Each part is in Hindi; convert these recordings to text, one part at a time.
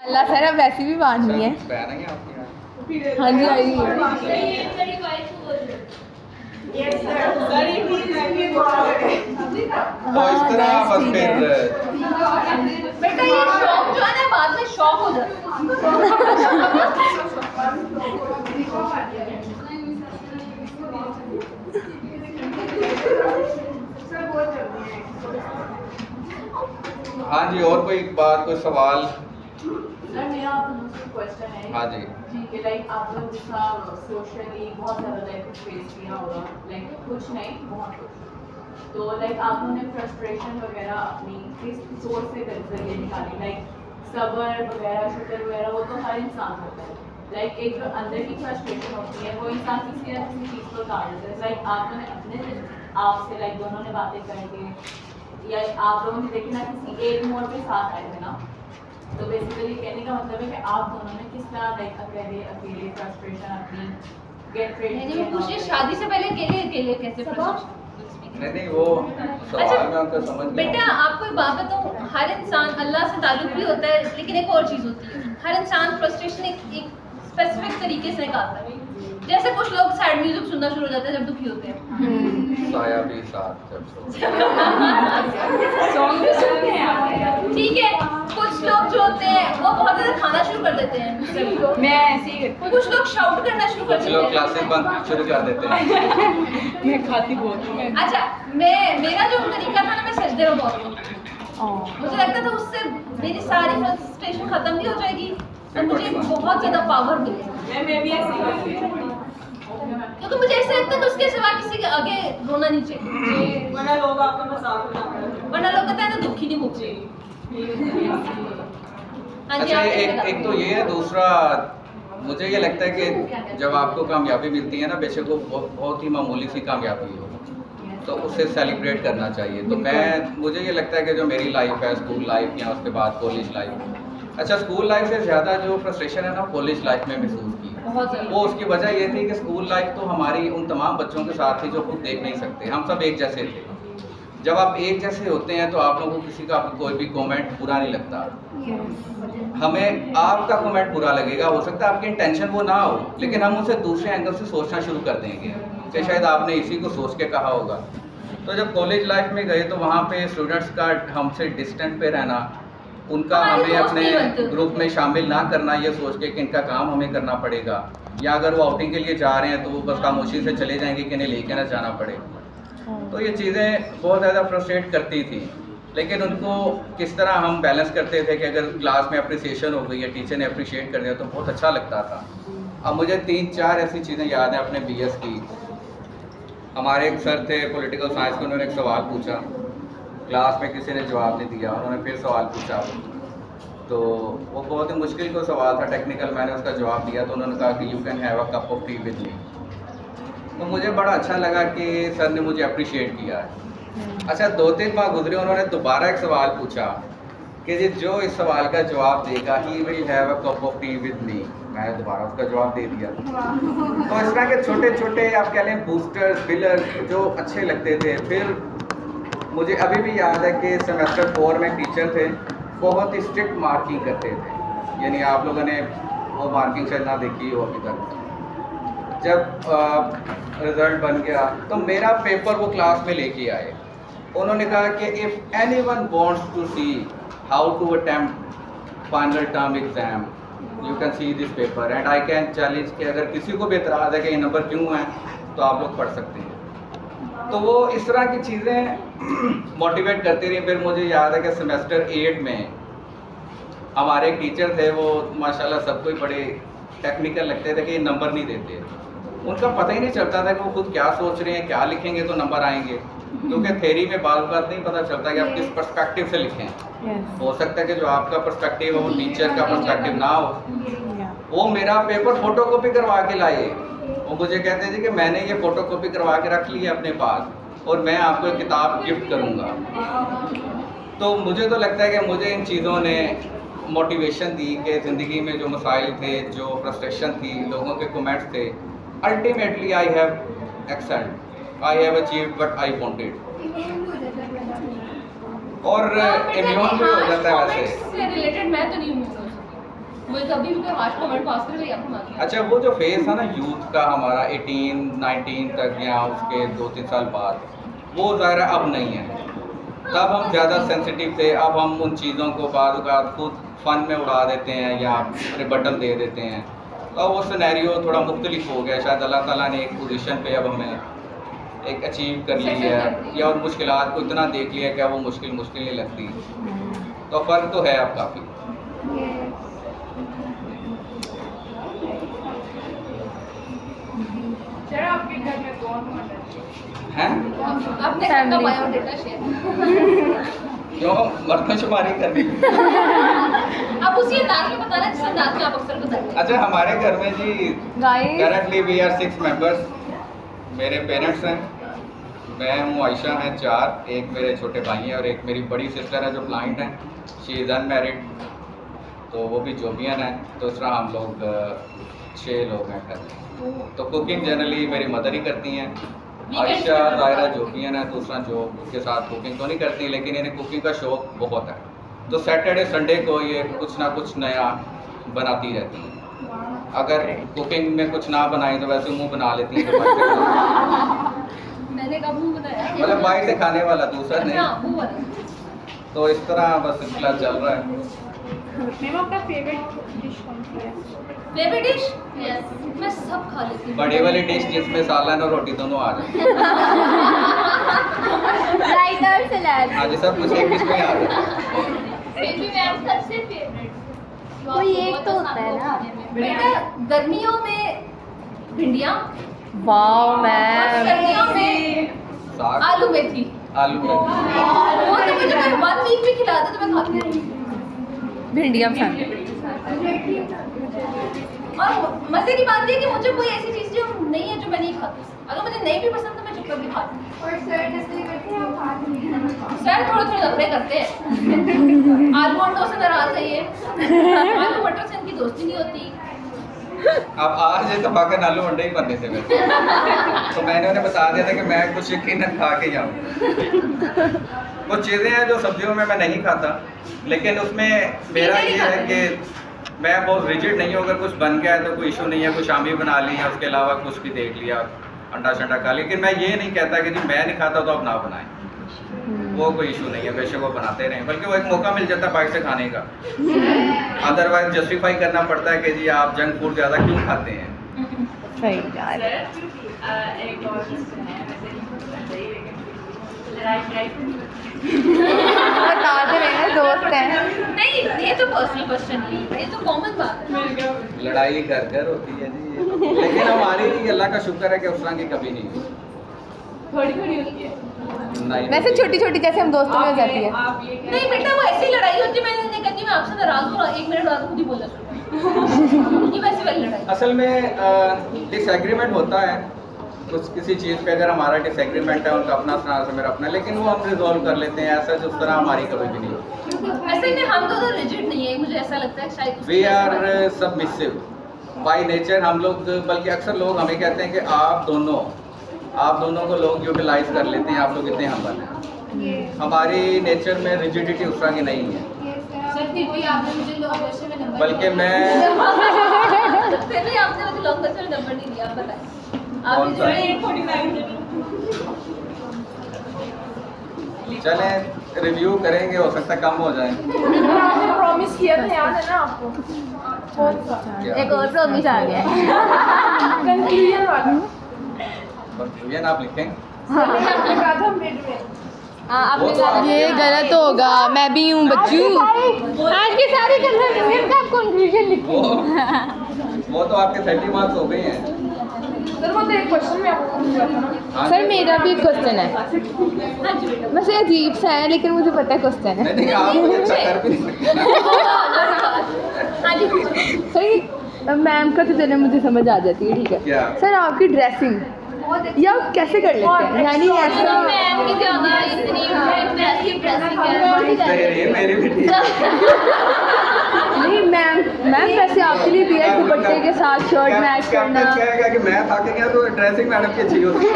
अल्लाह सारा वैसे भी बांधनी है। बहन है आपकी? हाँ जी आई तो इस तरह बस फिर बेटा ये शौक जो है ना बाद में शौक हो जाता हाँ जी, और कोई बात, कोई सवाल? सर मेरा आप लोगों से क्वेश्चन है। हाँ जी। जी कि लाइक आप लोग जैसा सोशली बहुत ज़्यादा लाइक फेस किया होगा, लाइक कुछ नहीं बहुत कुछ, तो लाइक आप लोगों ने फ्रस्ट्रेशन वगैरह अपनी किस सोर्स से जरिए निकाली, लाइक सब्र वगैरह शुक्र वगैरह, वो तो हर इंसान होता है। लाइक एक जो अंदर की फ्रस्ट्रेशन होती है वो इंसान किसी ना किसी चीज़ को काट देता है। लाइक आप लोगों ने अपने आप से लाइक दोनों ने बातें करके या आप लोगों ने देखी ना किसी एक मोड़ पे साथ आए थे ना, तो बेसिकली कहने का मतलब है कि आप दोनों ने किस तरह लाइक अकेले फ्रस्ट्रेशन अपनी गेट रेडी पूछिए शादी से पहले अकेले अकेले कैसे नहीं वो सवाल में आपका समझ गया। बेटा आपको एक बात बताऊं, हर इंसान अल्लाह से ताल्लुक भी होता है, लेकिन एक और चीज़ होती है, हर इंसान फ्रस्ट्रेशन एक स्पेसिफिक तरीके से निकालता है। जैसे कुछ लोग सैड म्यूजिक सुनना शुरू हो जाते हैं जब दुखी होते हैं, साया भी साथ जब सॉन्ग भी सुनते हैं। ठीक है। कुछ लोग जो होते हैं वो बहुत ज़्यादा खाना शुरू कर देते हैं, मैं ऐसे ही करती कुछ लोग शाउट करना शुरू कर कुछ देते लोग हैं। क्लासेस बंद शुरू कर देते हैं। मैं खाती बहुत हूँ। अच्छा मेरा जो तरीका था ना, मैं सजदे में बहुत हूँ। मुझे लगता था उससे मेरी सारी फ्रस्ट्रेशन खत्म भी हो जाएगी और मुझे बहुत ज़्यादा पावर मिलेगी। मैं भी ऐसे ही करती हूँ, क्योंकि मुझे ऐसा लगता है कि उसके सिवा किसी के आगे रोना नहीं चाहिए, वरना लोग आपका मजाक उड़ाते वरना लोग कहते हैं ना दुखी नहीं मुझे। हाँ जी, अच्छा आप कैसे एक करते तो ये है, दूसरा मुझे ये लगता है कि जब आपको कामयाबी मिलती है ना, बेशक वो बहुत ही मामूली सी कामयाबी हो, तो उसे सेलिब्रेट करना चाहिए। तो मुझे ये लगता है कि जो मेरी लाइफ है, स्कूल लाइफ या उसके बाद कॉलेज लाइफ, अच्छा स्कूल लाइफ से ज़्यादा जो फ्रस्ट्रेशन है ना कॉलेज लाइफ में महसूस की। बहुत ज़्यादा। वो उसकी वजह ये थी कि स्कूल लाइफ तो हमारी उन तमाम बच्चों के साथ थी जो खुद देख नहीं सकते, हम सब एक जैसे थे। जब आप एक जैसे होते हैं तो आप लोगों को किसी का कोई भी कमेंट बुरा नहीं लगता, हमें आपका कमेंट बुरा लगेगा, हो सकता है आपकी इंटेंशन वो ना हो, लेकिन हम उसे दूसरे एंगल से सोचना शुरू कर देंगे कि शायद आपने इसी को सोच के कहा होगा। तो जब कॉलेज लाइफ में गए तो वहाँ पे स्टूडेंट्स का हमसे डिस्टेंस पे रहना, उनका हमें अपने ग्रुप में शामिल ना करना ये सोच के कि इनका काम हमें करना पड़ेगा, या अगर वो आउटिंग के लिए जा रहे हैं तो वो बस खामोशी से चले जाएंगे कि इन्हें लेके ना जाना पड़े। तो ये चीज़ें बहुत ज़्यादा फ्रस्ट्रेट करती थी, लेकिन उनको किस तरह हम बैलेंस करते थे कि अगर क्लास में अप्रिसिएशन हो गई या टीचर ने अप्रिशिएट कर दिया तो बहुत अच्छा लगता था। अब मुझे 3-4 ऐसी चीज़ें याद हैं अपने BS की। हमारे एक सर थे पॉलिटिकल साइंस के, उन्होंने एक सवाल पूछा, क्लास में किसी ने जवाब नहीं दिया, उन्होंने फिर सवाल पूछा, तो वो बहुत ही मुश्किल का सवाल था, टेक्निकल, मैंने उसका जवाब दिया तो उन्होंने कहा कि you can have a cup of T with me. तो मुझे बड़ा अच्छा लगा कि सर ने मुझे अप्रिशिएट किया है। अच्छा 2-3 बार गुजरे, उन्होंने दोबारा एक सवाल पूछा कि जी जो इस सवाल का जवाब देगा he will have a cup of T with me. मैंने दोबारा उसका जवाब दे दिया। तो इस तरह के छोटे छोटे आप कह लें बूस्टर्स, फिलर्स जो अच्छे लगते थे। फिर मुझे अभी भी याद है कि सेमेस्टर 4 में टीचर थे, बहुत ही स्ट्रिक्ट मार्किंग करते थे, यानी आप लोगों ने वो मार्किंग शायद ना देखी हो अभी तक। जब रिज़ल्ट बन गया तो मेरा पेपर वो क्लास में लेके आए, उन्होंने कहा कि if anyone wants to see how to attempt final term exam you can see this paper and I can challenge कि अगर किसी को भी एतराज़ है कि ये नंबर क्यों है तो आप लोग पढ़ सकते हैं। तो वो इस तरह की चीज़ें मोटिवेट करती रही। फिर मुझे याद है कि सेमेस्टर 8 में हमारे एक टीचर थे, वो माशाल्लाह सबको ही बड़े टेक्निकल लगते थे कि ये नंबर नहीं देते, उनका पता ही नहीं चलता था कि वो खुद क्या सोच रहे हैं, क्या लिखेंगे तो नंबर आएंगे, क्योंकि थ्योरी में बार बार नहीं पता चलता कि आप किस पर्सपेक्टिव से लिखें। हो सकता है कि जो आपका पर्सपेक्टिव है वो टीचर का पर्सपेक्टिव ना हो। वो मेरा पेपर फोटोकॉपी करवा के लाए, वो मुझे कहते थे कि मैंने ये फ़ोटोकॉपी करवा के रख ली है अपने पास और मैं आपको एक किताब गिफ्ट करूँगा। तो मुझे तो लगता है कि मुझे इन चीज़ों ने मोटिवेशन दी कि ज़िंदगी में जो मसाइल थे, जो फ्रस्ट्रेशन थी, लोगों के कमेंट्स थे, ultimately I have excelled, I have achieved what I wanted. और इम्यून भी हो जाता है वैसे। रिलेटेड मैं तो नहीं इम्यून हो सकती। मुझे कभी भी कोई हार्श कमेंट पास करे भाई आपको मार अच्छा वो जो फेस था ना यूथ का हमारा 18 19 तक या उसके 2-3 साल बाद, वो ज़ाहिर है अब नहीं है। तब हम ज़्यादा सेंसिटिव थे, अब हम उन चीज़ों को बाद खुद फ़न में उड़ा देते हैं या रिबटल दे देते हैं। तो वो सिनेरियो थोड़ा मुख्तलिफ हो गया, शायद अल्लाह ताला ने एक पोजीशन पे अब हमें एक अचीव कर ली है या उन मुश्किलात को इतना देख लिया कि अब वो मुश्किल नहीं लगती। तो फ़र्क तो है अब काफ़ी। सर आपके घर में कौन हैं अपने घर का बायोडाटा शेयर क्यों मर्दमशुमारी करनी? अब उसी अंदाज में बताना जिस अंदाज में आप अक्सर बताते हैं। अच्छा हमारे घर में जी guys currently we are 6 members. मेरे पेरेंट्स हैं, मैं हूँ, आयशा हैं 4, एक मेरे छोटे भाई हैं और एक मेरी बड़ी सिस्टर है जो ब्लाइंड है, शी इज़ अनमैरिड, तो वो भी जोबियन है। तो इस तरह हम लोग 6 लोग हैं घर में। तो कुकिंग जनरली मेरी मदर ही करती हैं। आयशा ज़ाहिरा जोबियन है, दूसरा जो उसके साथ कुकिंग तो नहीं करती लेकिन इन्हें कुकिंग का शौक़ बहुत है। तो सैटरडे संडे को ये कुछ ना कुछ नया बनाती रहती हैं। अगर कुकिंग में कुछ ना बनाए तो वैसे मुंह बना लेती हैं। मैंने कब मुंह बताया? मतलब बाहर से खाने वाला, दूसरा अच्छा, नहीं। वो वाला। तो इस तरह बस सिलसिला चल रहा है। मैम आपका फेवरेट डिश कौन सी है? Favourite dish? यस, मैं सब खा लेती हूँ। बड़ी वाली डिश जिसमें सालन और रोटी दोनों आ जाए। राइट और सलाद। हाँ जी, सब कुछ एक डिश में आ जाए। फिर भी मैम सबसे फेवरेट कोई एक तो होता है ना। बेटा गर्मियों में भिंडियाँ वाओ और मैम, सर्दियों में साग, आलू मेथी। आलू में वो तो मुझे कोई 1 वीक भी खिला दे तो मैं खाती रहूँगी। भिंडियाँ पसंद है। और मजे की बात ये है कि मुझे कोई ऐसी चीज़ जो नहीं है जो मैं नहीं खाती। अगर मुझे नहीं भी पसंद तो मैं चुपचाप भी खाती हूँ। और सर नस्ल करते हैं आप खा नहीं हैं। सर थोड़े नखरे करते हैं। आलू अंडों से नाराज है ये। आलू मटर से इनकी दोस्ती नहीं होती। अब आज इत्तेफाकन आलू अंडे ही बनने थे वैसे। तो मैंने उन्हें बता दिया था कि मैं कुछ यकीनन खा के जाऊँ। कुछ चीज़ें हैं जो सब्जियों में मैं नहीं खाता, लेकिन उसमें मेरा ये है कि मैं बहुत रिजिड नहीं हूँ। अगर कुछ बन गया है तो कोई इशू नहीं है, कुछ शामी बना ली है, उसके अलावा कुछ भी देख लिया, अंडा शंडा खा। लेकिन मैं ये नहीं कहता कि जी मैं नहीं खाता तो आप ना बनाएं, वो कोई इशू नहीं है, बेशक वो बनाते रहें। बल्कि वो एक मौका मिल जाता है बाहर से खाने का। अदरवाइज जस्टिफाई करना पड़ता है कि जी आप जंक फूड ज़्यादा क्यों खाते हैं। सही यार। सर एक और क्वेश्चन है, वैसे नहीं सही लेकिन लड़ाई बताते रहे दोस्त हैं। नहीं, ये तो पर्सनल क्वेश्चन नहीं है, ये तो कॉमन बात है। लड़ाई घर घर होती है जी, लेकिन हमारी अल्लाह का शुक्र है कि उस तरह की कभी नहीं हुई। थोड़ी होती है। नहीं वैसे छोटी छोटी जैसे हम दोस्तों में हो जाती है। आप ये कह नहीं बेटा, वो ऐसी लड़ाई होती है। मैंने नहीं कहती मैं आपसे नाराज हूँ, 1 मिनट बाद खुद ही बोलना शुरू। ये वैसी वाली लड़ाई। असल में डिसएग्रीमेंट होता है कुछ किसी चीज़ पे। अगर हमारा डिसएग्रीमेंट है, उनका अपना सुना से मेरा अपना, लेकिन वो हम रिजॉल्व कर लेते हैं। ऐसा जिस तरह हमारी कभी भी नहीं होती। ऐसे में हम तो रिजिड नहीं है, मुझे ऐसा लगता है शायद we are submissive by nature हम लोग। बल्कि अक्सर लोग हमें कहते हैं कि आप दोनों को लोग यूटिलाइज कर लेते हैं, आप लोग इतने हम्बल हैं। हमारी नेचर में रिजिडिटी उस तरह की नहीं है। सर फिर भी आपने मुझे लॉन्ग क्वेश्चन में नंबर बल्कि मैं फिर भी आपने मुझे लॉन्ग क्वेश्चन में नंबर नहीं दिया। आप बताएं, आप कौन सा? 849 चलें रिव्यू करेंगे, हो सकता है कम हो जाए। आपने प्रॉमिस किया था, याद है ना आपको? कौन सा? एक और प्रॉमिस आ गया है। कंक्लूजन वाला। कंफ्यूजन आप लिखें। आपने कहा था मिड में। हाँ, वो तो आपने ये गलत होगा। मैं भी हूँ बच्चू। आज के सारे कन्वर्सेशन का कंक्लूजन लिखो। वो तो आपके 30 मार्क्स हो गए हैं। सर वो तो एक क्वेश्चन में आपको पूछा था ना। हाँ सर जी। मेरा भी क्वेश्चन है, हाँ जी बेटा। वैसे अजीब सा है लेकिन मुझे पता है क्वेश्चन है। नहीं आप मुझे अच्छा कर भी नहीं सकते। हाँ जी पूछो। सर मैम का तो चले मुझे समझ आ जाती है, ठीक है। क्या? सर आपकी ड्रेसिंग या आप कैसे कर लेते हैं, यानी ऐसा मैम की ज़्यादा इतनी वैसी ड्रेसिंग है। मेरी भी ठीक है। नहीं मैम वैसे आपके लिए भी है दुपट्टे के साथ शर्ट मैच करना। क्या है कि मैं थक गया तो ड्रेसिंग मैडम की अच्छी होती है।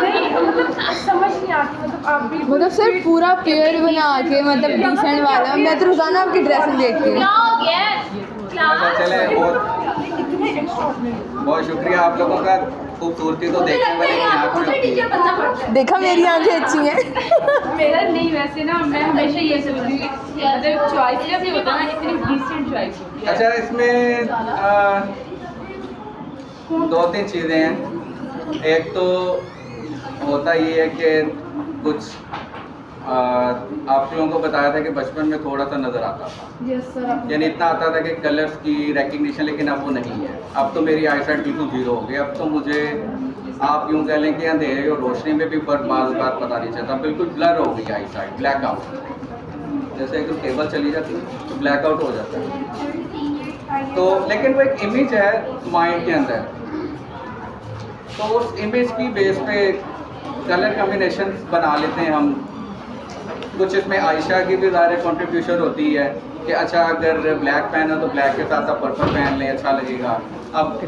नहीं मतलब समझ नहीं आती, मतलब आप भी मतलब सर पूरा पेयर बना के मतलब डिसेंट वाला। मैं तो रोजाना आपकी ड्रेसिंग देखती हूँ। क्या हो गया? क्लास बहुत शुक्रिया आप लोगों का। खूबसूरती तो मुझे देखने लगता वाले है की कि आँख आपको में मुझे होती टीचर है। बनना पड़ता है। देखा मेरी आंखें अच्छी हैं। मेरा नहीं, वैसे ना मैं हमेशा ये सोचती हूँ कि मतलब चॉइस जब भी होता है ना इतनी डिसेंट चॉइस होती है। अच्छा इसमें दो तीन चीज़ें हैं। एक तो होता ये है कि कुछ आप लोगों को बताया था कि बचपन में थोड़ा सा नज़र आता था, यस सर। यानी इतना आता था कि कलर्स की रिकग्निशन, लेकिन अब वो नहीं है। अब तो मेरी आई साइट बिल्कुल जीरो हो गई। अब तो मुझे आप यूँ कह लें कि अंधेरे और रोशनी में भी फर्क बात पता नहीं चलता, बिल्कुल ब्लर हो गई आई साइट, ब्लैक आउट। जैसे एक केबल चली जाती है तो ब्लैक आउट हो जाता है। तो लेकिन वो एक इमेज है माइंड के अंदर, तो उस इमेज की बेस पे कलर कॉम्बिनेशन बना लेते हैं हम। कुछ इसमें आयशा की भी ज़्यादा कंट्रीब्यूशन होती है कि अच्छा अगर ब्लैक पहना तो ब्लैक के साथ आप पर्पल पहन लें, अच्छा लगेगा। अब